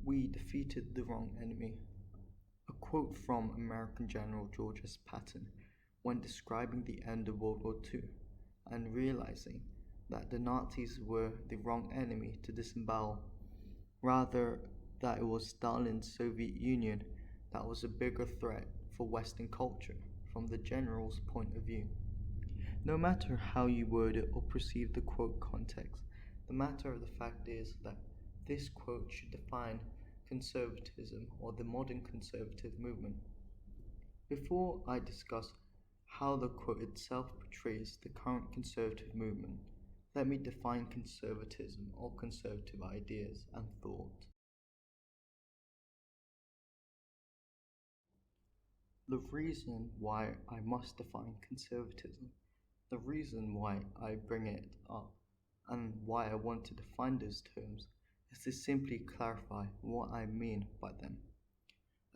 we defeated the wrong enemy. A quote from American General George S. Patton when describing the end of World War II and realizing that the Nazis were the wrong enemy to disembowel, rather that it was Stalin's Soviet Union that was a bigger threat for Western culture from the general's point of view. No matter how you word it or perceive the quote context, the matter of the fact is that this quote should define conservatism or the modern conservative movement. Before I discuss how the quote itself portrays the current conservative movement, let me define conservatism or conservative ideas and thought. The reason why I must define conservatism, the reason why I bring it up, and why I want to define those terms is to simply clarify what I mean by them.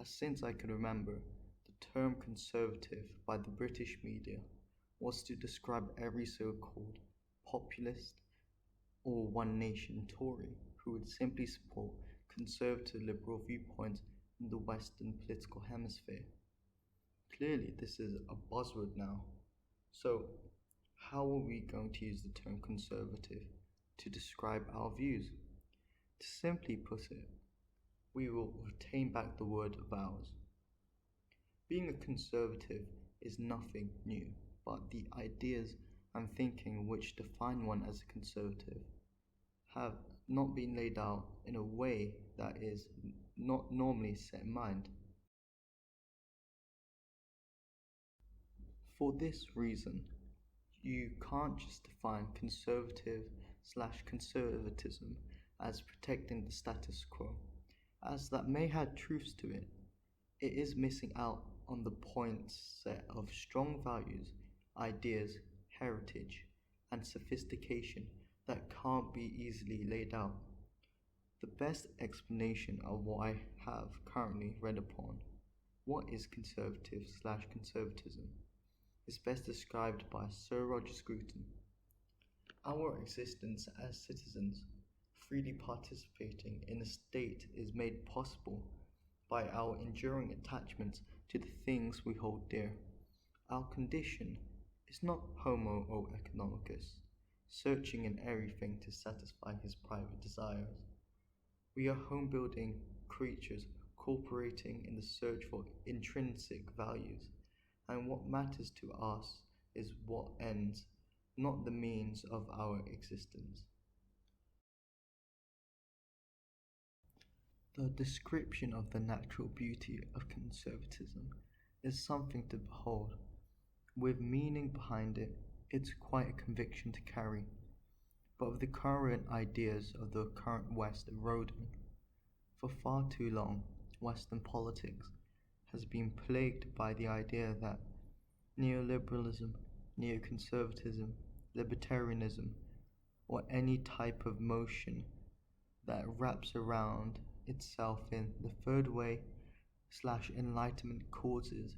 As since I can remember, the term conservative by the British media was to describe every so-called populist or one nation Tory who would simply support conservative liberal viewpoints in the Western political hemisphere. Clearly, this is a buzzword now. So, how are we going to use the term conservative to describe our views? To simply put it, we will retain back the word of ours. Being a conservative is nothing new, but the ideas and thinking which define one as a conservative have not been laid out in a way that is not normally set in mind. For this reason, you can't just define conservative/conservatism as protecting the status quo, as that may have truths to it. It is missing out on the point set of strong values, ideas, heritage, and sophistication that can't be easily laid out. The best explanation of what I have currently read upon, what is conservative/conservatism, is best described by Sir Roger Scruton. Our existence as citizens, freely participating in a state, is made possible by our enduring attachments to the things we hold dear. Our condition is not Homo economicus, searching in everything to satisfy his private desires. We are home-building creatures cooperating in the search for intrinsic values, and what matters to us is what ends, not the means of our existence. The description of the natural beauty of conservatism is something to behold. With meaning behind it, it's quite a conviction to carry. But with the current ideas of the current West eroding, for far too long, Western politics has been plagued by the idea that neoliberalism, neoconservatism, libertarianism, or any type of motion that wraps around itself in the third way/enlightenment causes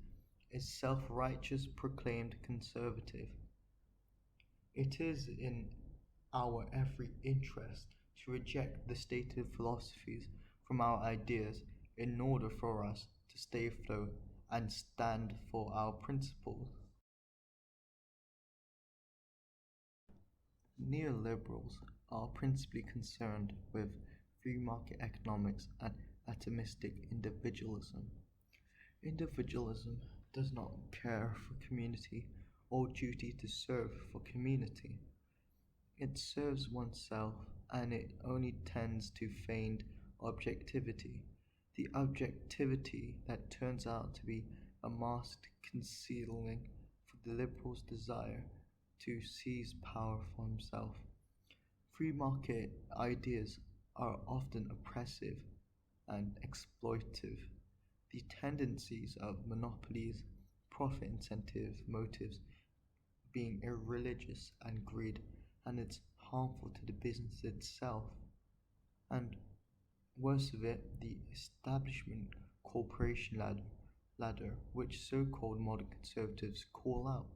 is self-righteous proclaimed conservative. It is in our every interest to reject the stated philosophies from our ideas in order for us to stay afloat and stand for our principles. Neoliberals are principally concerned with free market economics and atomistic individualism. Individualism does not care for community or duty to serve for community. It serves oneself, and it only tends to feigned objectivity, the objectivity that turns out to be a masked concealing for the liberal's desire to seize power for himself. Free market ideas are often oppressive and exploitative. The tendencies of monopolies, profit incentive motives being irreligious and greed, and it's harmful to the business itself. And worse of it, the establishment corporation ladder which so-called modern conservatives call out,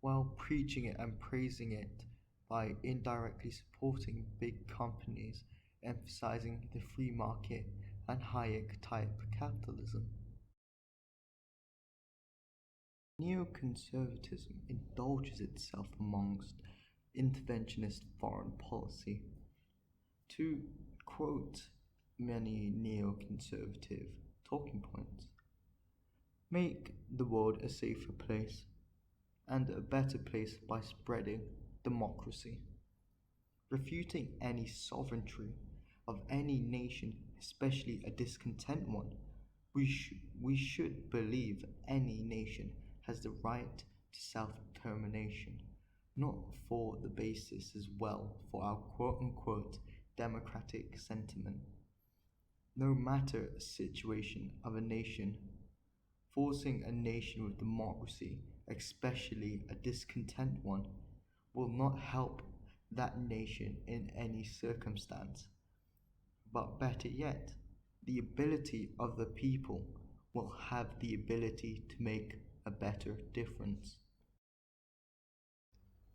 while preaching it and praising it by indirectly supporting big companies emphasizing the free market and Hayek-type capitalism. Neoconservatism indulges itself amongst interventionist foreign policy. To quote many neoconservative talking points, make the world a safer place and a better place by spreading democracy, refuting any sovereignty of any nation, especially a discontent one. We should believe any nation has the right to self-determination, not for the basis as well for our quote-unquote democratic sentiment. No matter the situation of a nation, forcing a nation with democracy, especially a discontent one, will not help that nation in any circumstance. But better yet, the ability of the people will have the ability to make a better difference.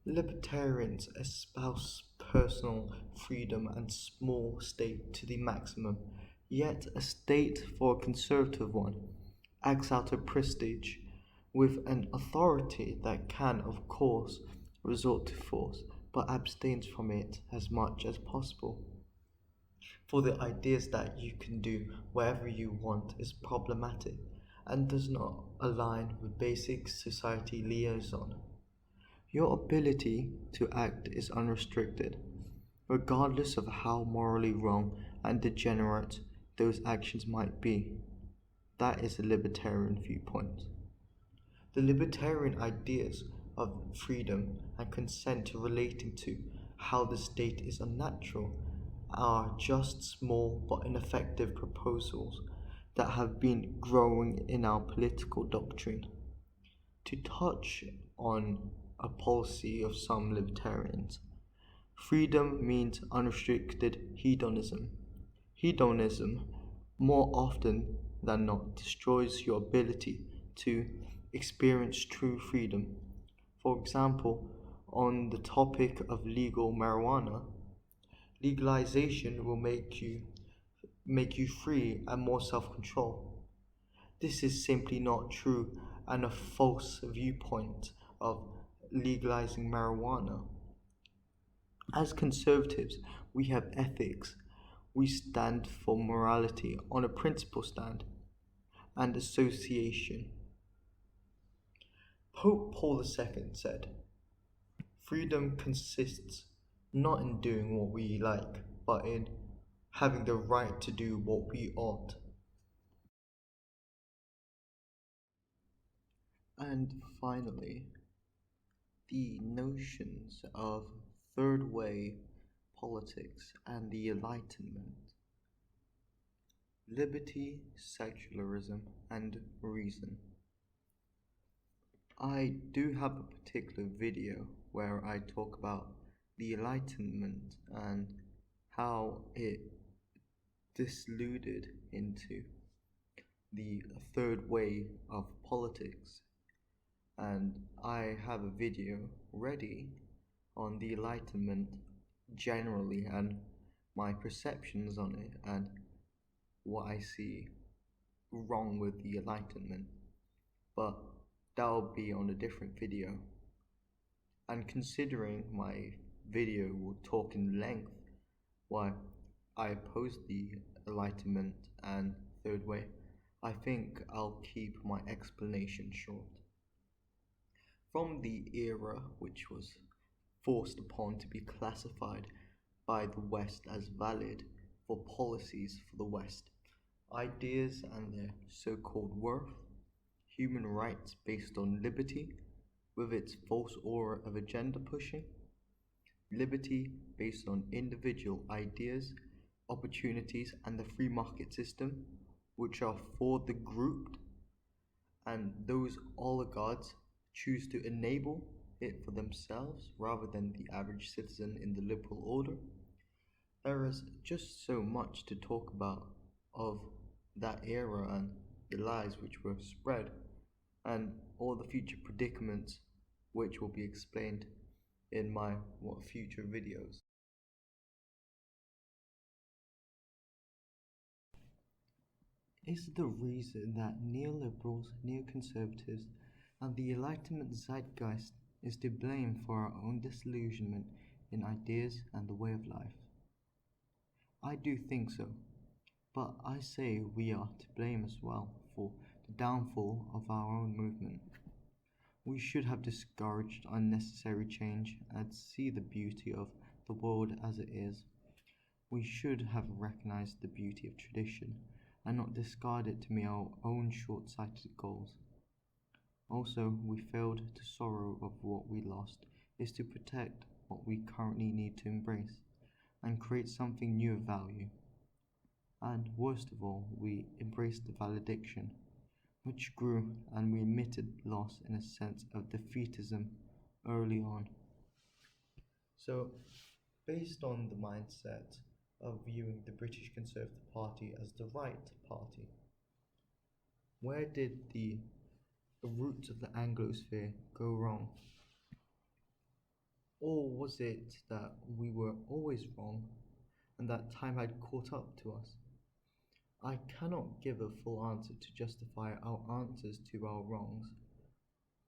Libertarians espouse personal freedom and small state to the maximum, yet a state for a conservative one acts out of prestige with an authority that can, of course, resort to force, but abstains from it as much as possible. For the ideas that you can do whatever you want is problematic and does not align with basic society liaison. Your ability to act is unrestricted, regardless of how morally wrong and degenerate those actions might be. That is the libertarian viewpoint. The libertarian ideas of freedom and consent relating to how the state is unnatural are just small but ineffective proposals that have been growing in our political doctrine. To touch on a policy of some libertarians, freedom means unrestricted hedonism. Hedonism, more often than not, destroys your ability to experience true freedom. For example, on the topic of legal marijuana, legalization will make you free and more self-control. This is simply not true and a false viewpoint of legalizing marijuana. As conservatives, we have ethics. We stand for morality on a principle stand and association. Pope Paul II said, "Freedom consists not in doing what we like, but in having the right to do what we ought." And finally, the notions of third way politics and the Enlightenment, liberty, secularism, and reason. I do have a particular video where I talk about the Enlightenment and how it diluted into the third way of politics, and I have a video ready on the Enlightenment generally and my perceptions on it and what I see wrong with the Enlightenment, but that'll be on a different video. And considering my video will talk in length why I oppose the Enlightenment and third way, I think I'll keep my explanation short. From the era which was forced upon to be classified by the West as valid for policies for the West, ideas and their so-called worth, human rights based on liberty with its false aura of agenda pushing, liberty based on individual ideas, opportunities, and the free market system, which are for the grouped, and those oligarchs choose to enable it for themselves rather than the average citizen in the liberal order. There is just so much to talk about of that era and the lies which were spread, and all the future predicaments which will be explained in my future videos. Is the reason that neoliberals, neoconservatives, and the Enlightenment zeitgeist is to blame for our own disillusionment in ideas and the way of life? I do think so, but I say we are to blame as well for the downfall of our own movement. We should have discouraged unnecessary change and see the beauty of the world as it is. We should have recognized the beauty of tradition and not discard it to meet our own short-sighted goals. Also, we failed to sorrow of what we lost is to protect what we currently need to embrace and create something new of value. And worst of all, we embraced the valediction, which grew, and we admitted loss in a sense of defeatism early on. So, based on the mindset of viewing the British Conservative Party as the right party, where did the roots of the Anglosphere go wrong? Or was it that we were always wrong and that time had caught up to us? I cannot give a full answer to justify our answers to our wrongs,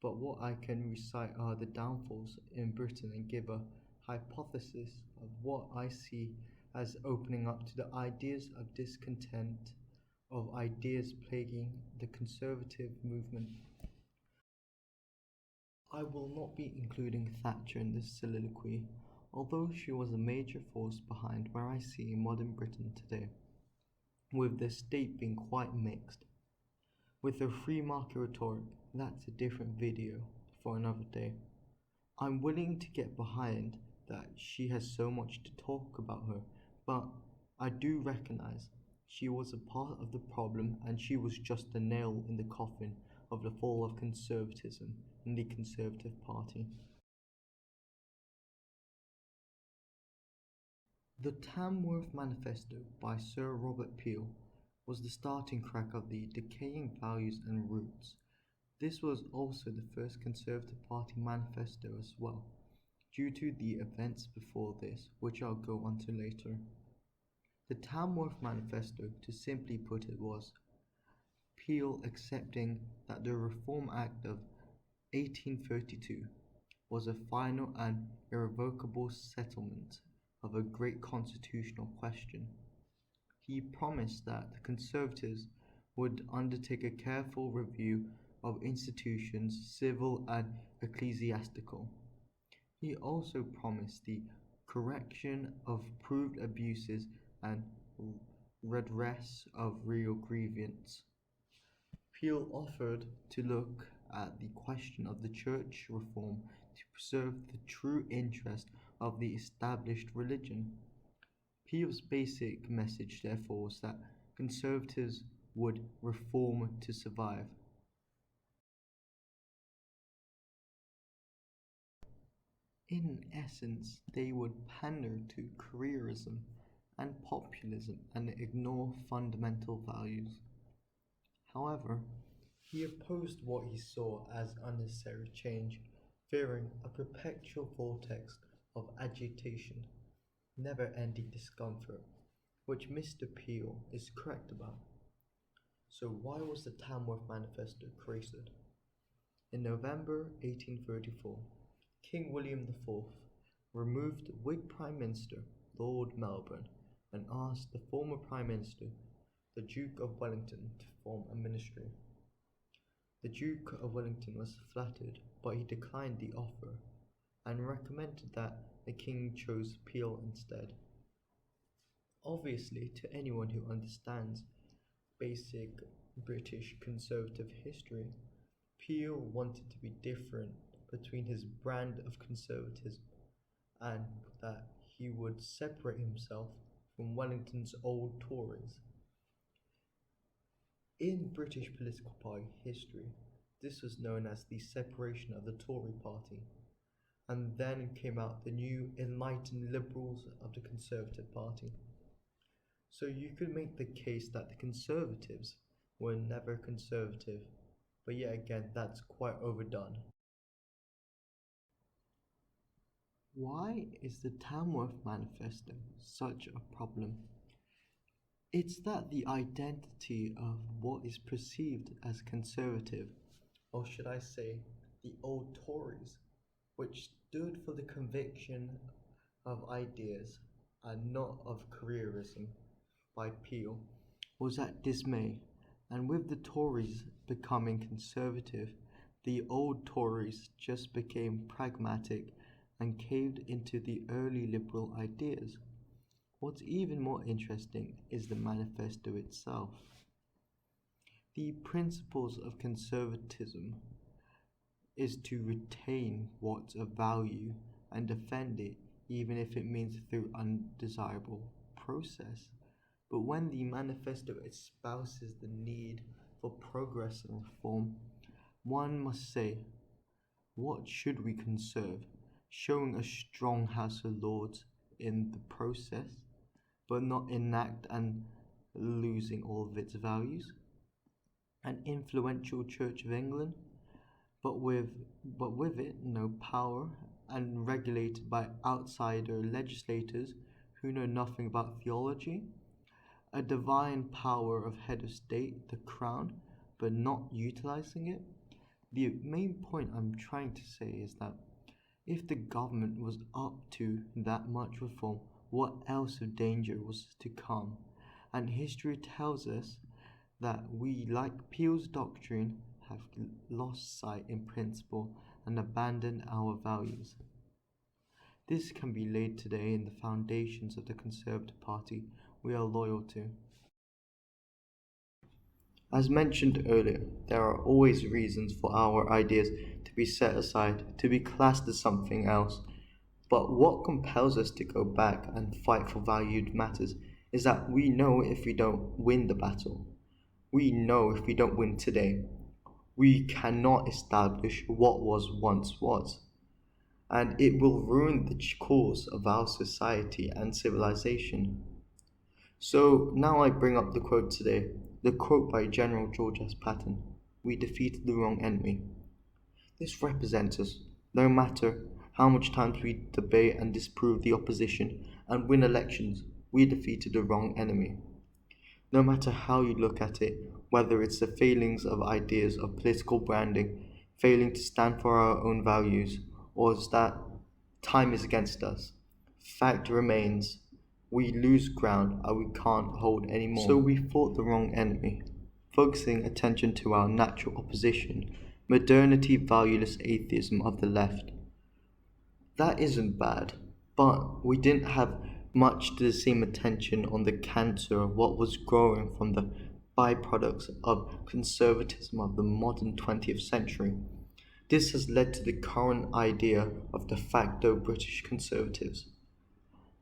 but what I can recite are the downfalls in Britain and give a hypothesis of what I see as opening up to the ideas of discontent, of ideas plaguing the conservative movement. I will not be including Thatcher in this soliloquy, although she was a major force behind where I see modern Britain today, with the state being quite mixed. With her free market rhetoric, that's a different video for another day. I'm willing to get behind that she has so much to talk about her, but I do recognize she was a part of the problem and she was just a nail in the coffin of the fall of conservatism in the Conservative Party. The Tamworth Manifesto by Sir Robert Peel was the starting crack of the decaying values and roots. This was also the first Conservative Party manifesto as well, due to the events before this, which I'll go on to later. The Tamworth Manifesto, to simply put it, was Peel accepting that the Reform Act of 1832 was a final and irrevocable settlement of a great constitutional question. He promised that the Conservatives would undertake a careful review of institutions, civil and ecclesiastical. He also promised the correction of proved abuses and redress of real grievance. Peel offered to look at the question of the church reform to preserve the true interest of the established religion. Peel's basic message, therefore, was that Conservatives would reform to survive. In essence, they would pander to careerism and populism and ignore fundamental values. However, he opposed what he saw as unnecessary change, fearing a perpetual vortex of agitation, never-ending discomfort, which Mr. Peel is correct about. So why was the Tamworth Manifesto created? In November 1834, King William IV removed Whig Prime Minister Lord Melbourne and asked the former Prime Minister, the Duke of Wellington, to form a ministry. The Duke of Wellington was flattered, but he declined the offer and recommended that the King chose Peel instead. Obviously, to anyone who understands basic British conservative history, Peel wanted to be different between his brand of conservatism and that he would separate himself from Wellington's old Tories. In British political party history, this was known as the separation of the Tory party, and then came out the new enlightened liberals of the Conservative Party. So you could make the case that the Conservatives were never conservative, but yet again that's quite overdone. Why is the Tamworth Manifesto such a problem? It's that the identity of what is perceived as conservative, or should I say, the old Tories, which stood for the conviction of ideas and not of careerism by Peel, was at dismay, and with the Tories becoming conservative, the old Tories just became pragmatic and caved into the early liberal ideas. What's even more interesting is the manifesto itself. The principles of conservatism is to retain what's of value and defend it even if it means through undesirable process. But when the manifesto espouses the need for progress and reform, one must say, what should we conserve? Showing a strong House of Lords in the process, but not enact and losing all of its values? An influential Church of England, but with it no power and regulated by outsider legislators who know nothing about theology? A divine power of head of state, the crown, but not utilizing it? The main point I'm trying to say is that if the government was up to that much reform, what else of danger was to come? And history tells us that we, like Peel's doctrine, have lost sight in principle and abandoned our values. This can be laid today in the foundations of the Conservative Party we are loyal to. As mentioned earlier, there are always reasons for our ideas to be set aside, to be classed as something else. But what compels us to go back and fight for valued matters is that we know if we don't win the battle, we know if we don't win today, we cannot establish what was once was, and it will ruin the course of our society and civilization. So now I bring up the quote today, the quote by General George S. Patton: "We defeated the wrong enemy." This represents us, no matter how much times we debate and disprove the opposition and win elections, we defeated the wrong enemy. No matter how you look at it, whether it's the failings of ideas of political branding, failing to stand for our own values, or it's that time is against us, fact remains, we lose ground and we can't hold anymore. So we fought the wrong enemy, focusing attention to our natural opposition, modernity valueless atheism of the left. That isn't bad, but we didn't have much the same attention on the cancer of what was growing from the byproducts of conservatism of the modern 20th century. This has led to the current idea of de facto British conservatives.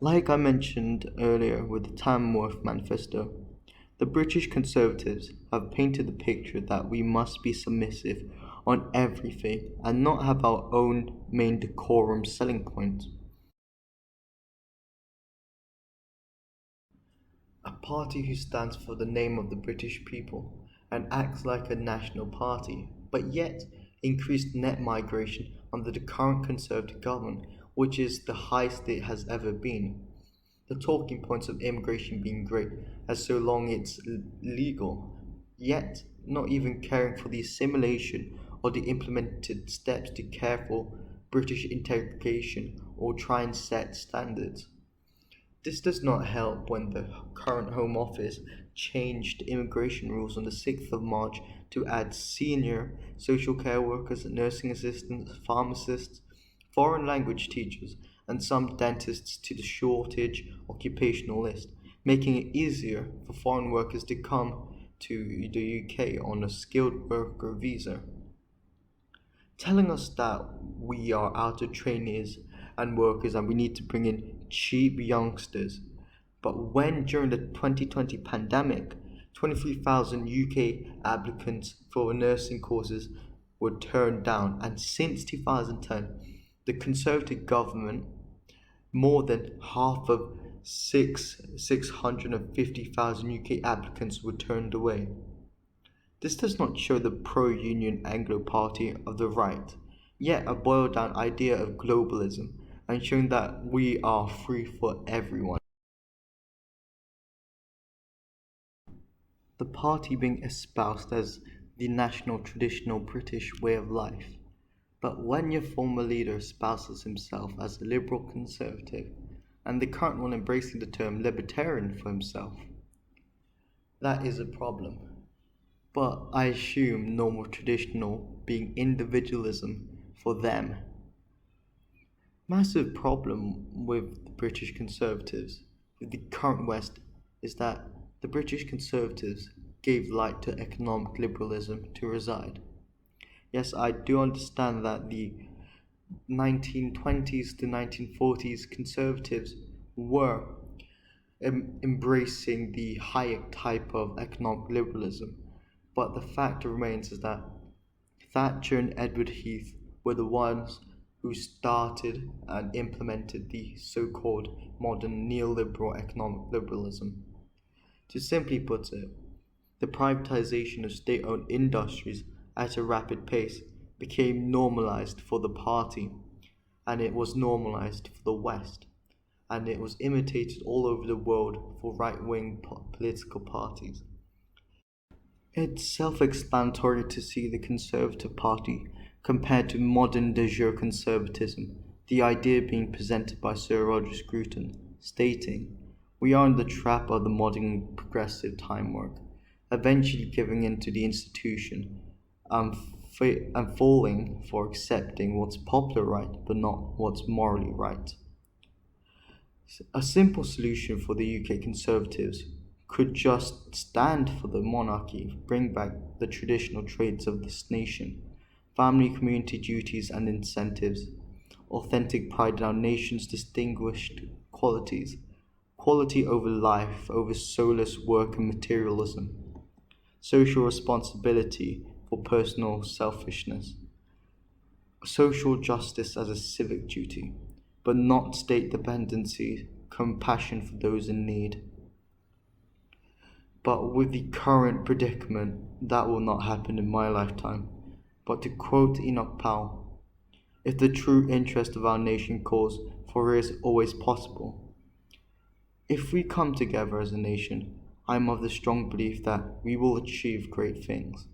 Like I mentioned earlier with the Tamworth Manifesto, the British Conservatives have painted the picture that we must be submissive on everything and not have our own main decorum selling point. A party who stands for the name of the British people and acts like a national party, but yet increased net migration under the current Conservative government, which is the highest it has ever been. The talking points of immigration being great as so long it's legal, yet not even caring for the assimilation or the implemented steps to care for British integration or try and set standards. This does not help when the current Home Office changed immigration rules on the 6th of March to add senior social care workers, nursing assistants, pharmacists, foreign language teachers, and some dentists to the shortage occupational list, making it easier for foreign workers to come to the UK on a skilled worker visa, telling us that we are out of trainees and workers and we need to bring in cheap youngsters. But when during the 2020 pandemic, 23,000 UK applicants for nursing courses were turned down, and since 2010, the Conservative government, more than half of 650,000 UK applicants were turned away. This does not show the pro-union Anglo Party of the right, yet a boiled-down idea of globalism and showing that we are free for everyone. the party being espoused as the national traditional British way of life. But when your former leader espouses himself as a liberal conservative, and the current one embracing the term libertarian for himself, that is a problem. But I assume normal traditional being individualism for them. Massive problem with the British Conservatives, with the current West, is that the British Conservatives gave light to economic liberalism to reside. Yes, I do understand that the 1920s to 1940s Conservatives were embracing the Hayek type of economic liberalism, but the fact remains is that Thatcher and Edward Heath were the ones who started and implemented the so-called modern neoliberal economic liberalism. To simply put it, the privatization of state-owned industries at a rapid pace became normalized for the party, and it was normalized for the West, and it was imitated all over the world for right-wing political parties. It's self-explanatory to see the Conservative Party compared to modern de jure conservatism, the idea being presented by Sir Roger Scruton, stating, "We are in the trap of the modern progressive time work, eventually giving in to the institution and, and falling for accepting what's popular right but not what's morally right." A simple solution for the UK Conservatives could just stand for the monarchy, bring back the traditional traits of this nation, family community duties and incentives, authentic pride in our nation's distinguished qualities, quality over life, over soulless work and materialism, social responsibility for personal selfishness, social justice as a civic duty, but not state dependency, compassion for those in need. But with the current predicament, that will not happen in my lifetime. But to quote Enoch Powell, if the true interest of our nation calls, for it is always possible. If we come together as a nation, I am of the strong belief that we will achieve great things.